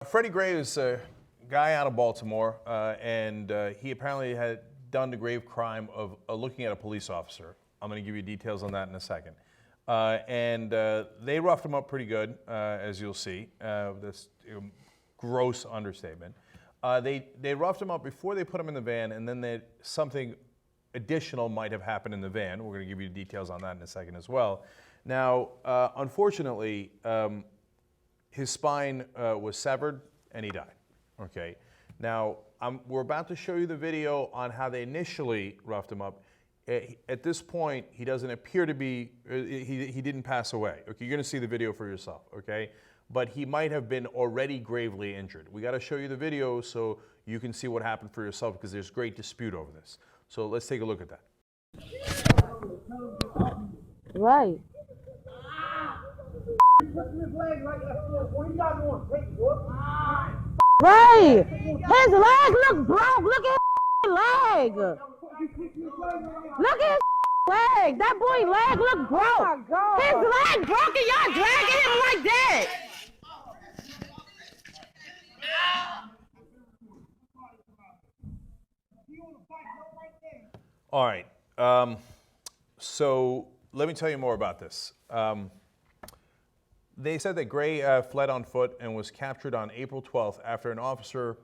Freddie Gray is a guy out of Baltimore, and he apparently had done the grave crime of looking at a police officer. I'm going to give you details on that in a second. They roughed him up pretty good, as you'll see. That's gross understatement. They roughed him up before they put him in the van, and then something additional might have happened in the van. We're going to give you details on that in a second as well. Now, unfortunately, his spine was severed and he died. Okay. Now, we're about to show you the video on how they initially roughed him up. At this point, he doesn't appear to be, he didn't pass away. Okay, you're going to see the video for yourself, okay? But he might have been already gravely injured. We got to show you the video so you can see what happened for yourself, because there's great dispute over this. So let's take a look at that. Right. Right. His leg look broke. Look at his leg. Look at his leg. That boy leg look broke. His leg broke and y'all dragging him like that. All right. So let me tell you more about this. They said that Gray fled on foot and was captured on April 12th after an officer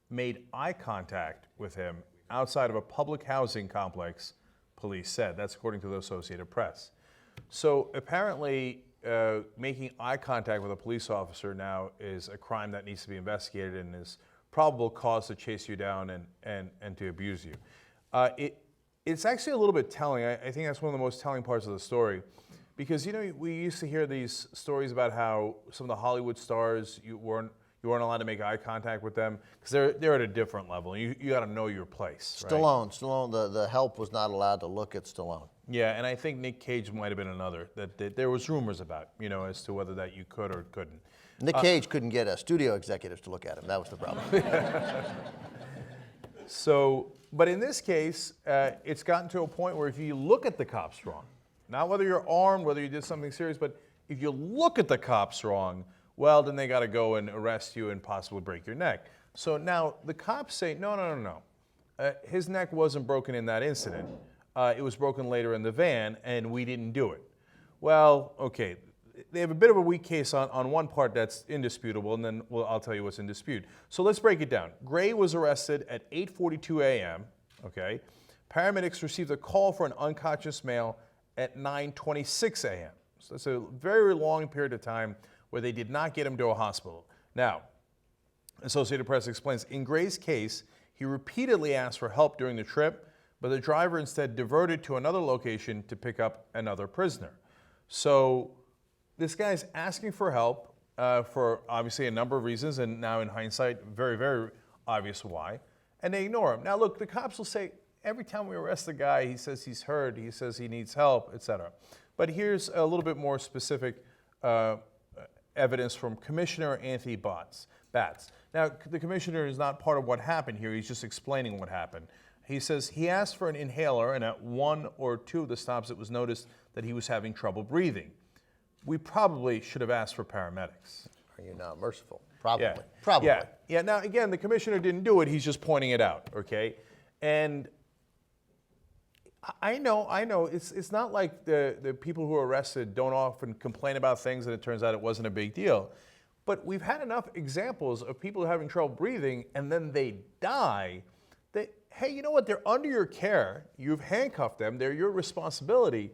made eye contact with him outside of a public housing complex, police said. That's according to the Associated Press. So apparently, making eye contact with a police officer now is a crime that needs to be investigated and is probable cause to chase you down and to abuse you. It's actually a little bit telling. I think that's one of the most telling parts of the story. Because, you know, we used to hear these stories about how some of the Hollywood stars, you weren't allowed to make eye contact with them because they're at a different level. You got to know your place. Stallone, the help was not allowed to look at Stallone. Yeah, and I think Nick Cage might have been another that there was rumors about, you know, as to whether that you could or couldn't. Nick Cage couldn't get studio executives to look at him. That was the problem. So, but in this case, it's gotten to a point where if you look at the cops wrong, not whether you're armed, whether you did something serious, but if you look at the cops wrong, well, then they got to go and arrest you and possibly break your neck. So now the cops say, no. His neck wasn't broken in that incident. It was broken later in the van, and we didn't do it. Well, okay. They have a bit of a weak case on one part that's indisputable, and then I'll tell you what's in dispute. So let's break it down. Gray was arrested at 8:42 a.m., okay? Paramedics received a call for an unconscious male at 9:26 a.m. So that's a very long period of time where they did not get him to a hospital. Now, Associated Press explains, in Gray's case, he repeatedly asked for help during the trip, but the driver instead diverted to another location to pick up another prisoner. So this guy's asking for help for obviously a number of reasons, and now in hindsight, very, very obvious why, and they ignore him. Now look, the cops will say, every time we arrest a guy, he says he's hurt, he says he needs help, etc. But here's a little bit more specific evidence from Commissioner Anthony Batts. Now, the commissioner is not part of what happened here, he's just explaining what happened. He says he asked for an inhaler, and at one or two of the stops it was noticed that he was having trouble breathing. We probably should have asked for paramedics. Are you not merciful? Probably. Yeah. Probably. Yeah. Now, again, the commissioner didn't do it, he's just pointing it out, okay? And I know, it's not like the people who are arrested don't often complain about things and it turns out it wasn't a big deal. But we've had enough examples of people having trouble breathing and then they die. Hey, you know what? They're under your care. You've handcuffed them. They're your responsibility.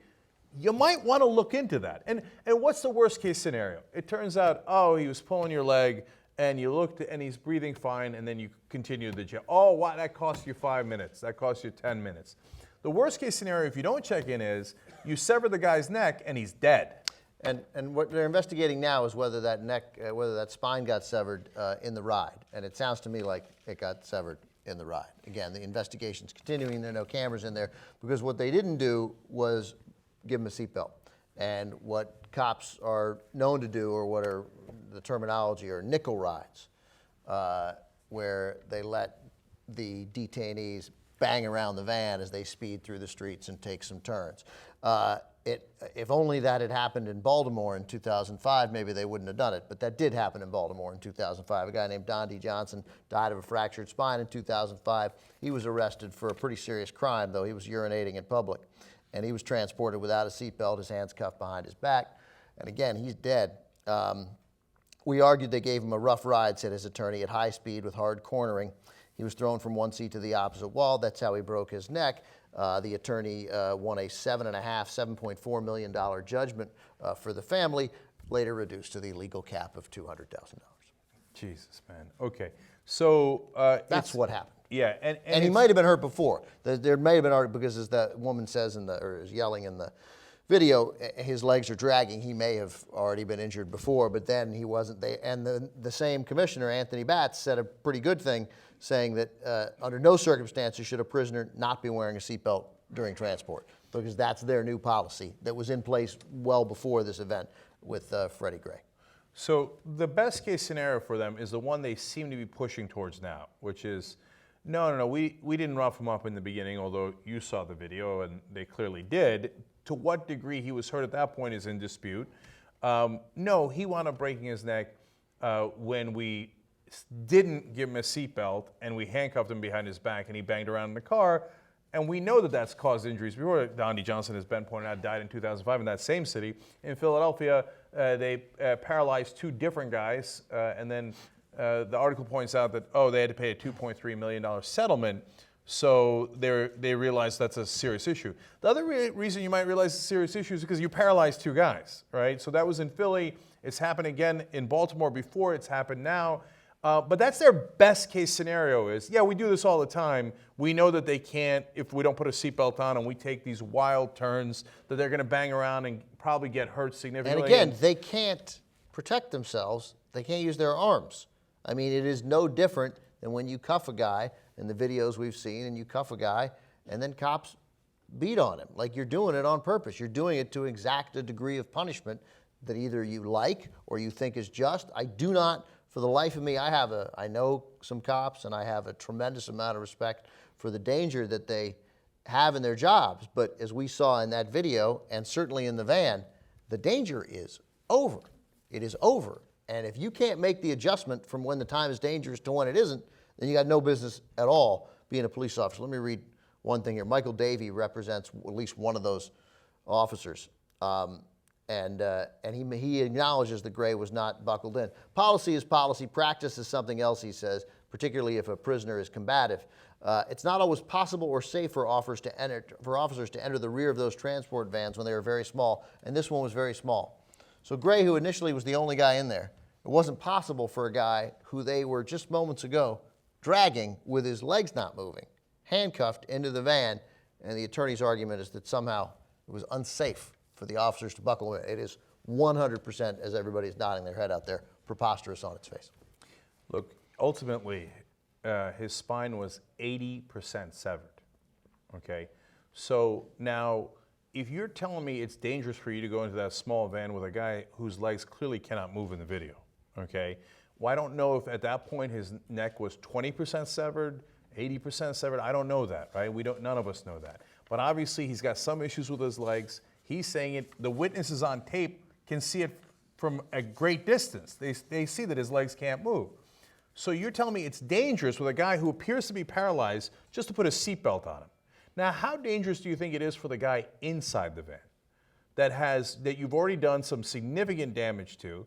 You might want to look into that. And what's the worst case scenario? It turns out, oh, he was pulling your leg and you looked and he's breathing fine and then you continue the job. Oh, wow, that cost you 5 minutes. That cost you 10 minutes. The worst case scenario, if you don't check in, is you sever the guy's neck and he's dead. And what they're investigating now is whether that neck, whether that spine got severed in the ride. And it sounds to me like it got severed in the ride. Again, the investigation's continuing. There are no cameras in there because what they didn't do was give him a seatbelt. And what cops are known to do, or what are the terminology, are nickel rides, where they let the detainees bang around the van as they speed through the streets and take some turns. If only that had happened in Baltimore in 2005, maybe they wouldn't have done it. But that did happen in Baltimore in 2005. A guy named Don D. Johnson died of a fractured spine in 2005. He was arrested for a pretty serious crime, though. He was urinating in public. And he was transported without a seatbelt, his hands cuffed behind his back. And again, he's dead. We argued they gave him a rough ride, said his attorney, at high speed with hard cornering. He was thrown from one seat to the opposite wall. That's how he broke his neck. The attorney won a $7.4 million judgment for the family, later reduced to the legal cap of $200,000. Jesus, man. Okay. So that's what happened. Yeah, and he might have been hurt before. There may have been because, as that woman says or is yelling in the video, his legs are dragging. He may have already been injured before, but then he wasn't. And the same commissioner, Anthony Batts, said a pretty good thing, saying that under no circumstances should a prisoner not be wearing a seatbelt during transport, because that's their new policy that was in place well before this event with Freddie Gray. So the best case scenario for them is the one they seem to be pushing towards now, which is, no, we didn't rough him up in the beginning, although you saw the video and they clearly did. To what degree he was hurt at that point is in dispute. No, he wound up breaking his neck when we didn't give him a seatbelt and we handcuffed him behind his back and he banged around in the car. And we know that that's caused injuries before. Don D. Johnson, as Ben pointed out, died in 2005 in that same city. In Philadelphia, they paralyzed two different guys. And then the article points out that, they had to pay a $2.3 million settlement. So they realized that's a serious issue. The other reason you might realize it's a serious issue is because you paralyzed two guys, right? So that was in Philly. It's happened again in Baltimore before. It's happened now. But that's their best case scenario is, we do this all the time. We know that they can't, if we don't put a seatbelt on and we take these wild turns, that they're going to bang around and probably get hurt significantly. And again, they can't protect themselves. They can't use their arms. I mean, it is no different than when you cuff a guy in the videos we've seen, and you cuff a guy and then cops beat on him. Like, you're doing it on purpose. You're doing it to exact a degree of punishment that either you like or you think is just. I do not, for the life of me, I know some cops and I have a tremendous amount of respect for the danger that they have in their jobs. But as we saw in that video, and certainly in the van, the danger is over. It is over. And if you can't make the adjustment from when the time is dangerous to when it isn't, then you got no business at all being a police officer. Let me read one thing here. Michael Davey represents at least one of those officers. And he acknowledges that Gray was not buckled in. Policy is policy. Practice is something else, he says, particularly if a prisoner is combative. It's not always possible or safe for officers to enter the rear of those transport vans when they are very small, and this one was very small. So Gray, who initially was the only guy in there, it wasn't possible for a guy who they were just moments ago dragging with his legs not moving, handcuffed into the van, and the attorney's argument is that somehow it was unsafe for the officers to buckle in. It is 100%, as everybody's nodding their head out there, preposterous on its face. Look, ultimately, his spine was 80% severed, okay? So now, if you're telling me it's dangerous for you to go into that small van with a guy whose legs clearly cannot move in the video, okay? Well, I don't know if at that point his neck was 20% severed, 80% severed. I don't know that, right? None of us know that. But obviously, he's got some issues with his legs. He's saying it. The witnesses on tape can see it from a great distance. They see that his legs can't move. So you're telling me it's dangerous with a guy who appears to be paralyzed just to put a seatbelt on him. Now, how dangerous do you think it is for the guy inside the van that you've already done some significant damage to,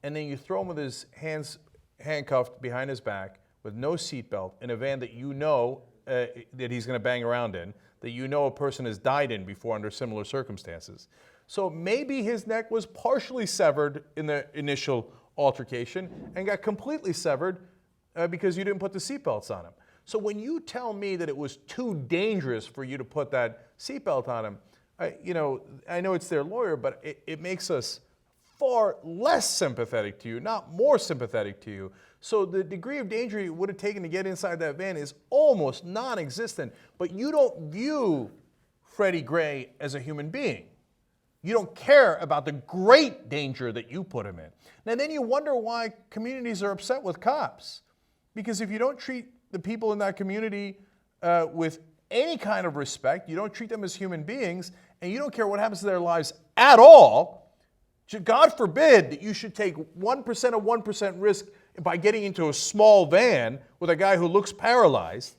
and then you throw him with his hands handcuffed behind his back with no seatbelt in a van that you know that he's going to bang around in, that you know a person has died in before under similar circumstances. So maybe his neck was partially severed in the initial altercation and got completely severed because you didn't put the seatbelts on him. So when you tell me that it was too dangerous for you to put that seatbelt on him, I know it's their lawyer, but it makes us far less sympathetic to you, not more sympathetic to you. So the degree of danger it would have taken to get inside that van is almost non-existent. But you don't view Freddie Gray as a human being. You don't care about the great danger that you put him in. Now then you wonder why communities are upset with cops. Because if you don't treat the people in that community with any kind of respect, you don't treat them as human beings, and you don't care what happens to their lives at all, God forbid that you should take 1% of 1% risk by getting into a small van with a guy who looks paralyzed,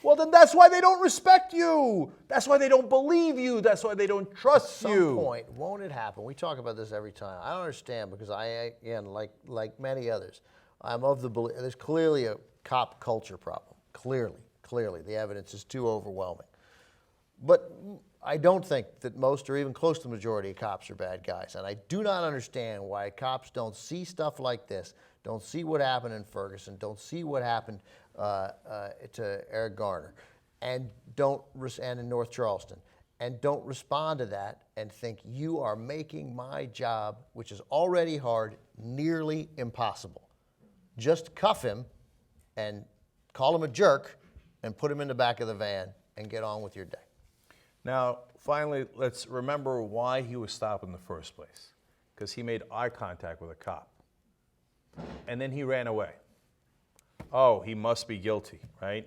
well, then that's why they don't respect you. That's why they don't believe you. That's why they don't trust you. At some point, won't it happen? We talk about this every time. I don't understand because again, like many others, I'm of the belief there's clearly a cop culture problem. Clearly, the evidence is too overwhelming. But I don't think that most or even close to the majority of cops are bad guys. And I do not understand why cops don't see stuff like this, don't see what happened in Ferguson, don't see what happened to Eric Garner, and in North Charleston, and don't respond to that and think you are making my job, which is already hard, nearly impossible. Just cuff him and call him a jerk and put him in the back of the van and get on with your day. Now, finally, let's remember why he was stopped in the first place. Because he made eye contact with a cop. And then he ran away. Oh, he must be guilty, right?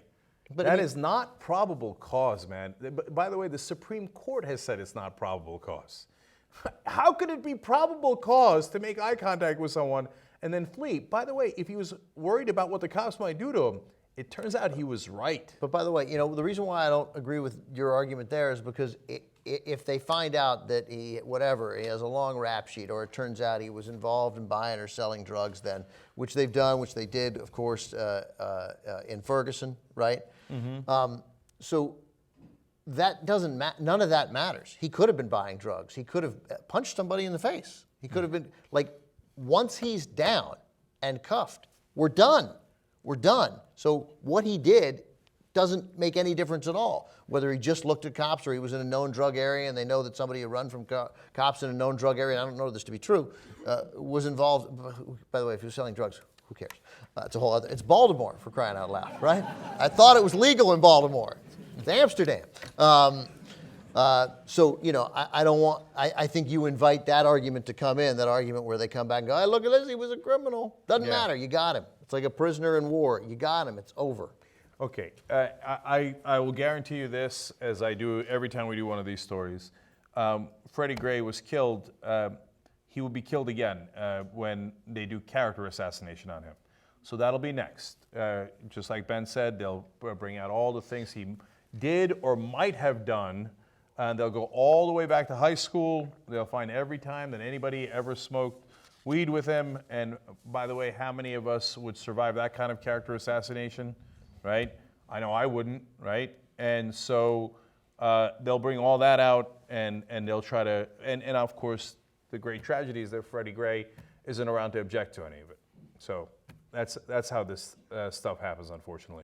But that is not probable cause, man. By the way, the Supreme Court has said it's not probable cause. How could it be probable cause to make eye contact with someone and then flee? By the way, if he was worried about what the cops might do to him, it turns out he was right. But by the way, the reason why I don't agree with your argument there is because if they find out that he has a long rap sheet, or it turns out he was involved in buying or selling drugs then, which they've done, which they did, of course, in Ferguson, right? Mm-hmm. So that doesn't matter. None of that matters. He could have been buying drugs. He could have punched somebody in the face. He could have been, once he's down and cuffed, we're done. We're done. So what he did doesn't make any difference at all. Whether he just looked at cops or he was in a known drug area and they know that somebody had run from cops in a known drug area, and I don't know this to be true, was involved. By the way, if he was selling drugs, who cares? It's a whole other, it's Baltimore, for crying out loud, right? I thought it was legal in Baltimore. It's Amsterdam. So, I think you invite that argument to come in, that argument where they come back and go, hey, look at this, he was a criminal. Doesn't matter, you got him. It's like a prisoner in war. You got him, it's over. Okay, I will guarantee you this, as I do every time we do one of these stories. Freddie Gray was killed. He will be killed again when they do character assassination on him. So that'll be next. Just like Ben said, they'll bring out all the things he did or might have done. And they'll go all the way back to high school. They'll find every time that anybody ever smoked weed with him. And by the way, how many of us would survive that kind of character assassination, right? I know I wouldn't, right? And so they'll bring all that out and they'll try to, and of course, the great tragedy is that Freddie Gray isn't around to object to any of it. So that's how this stuff happens, unfortunately.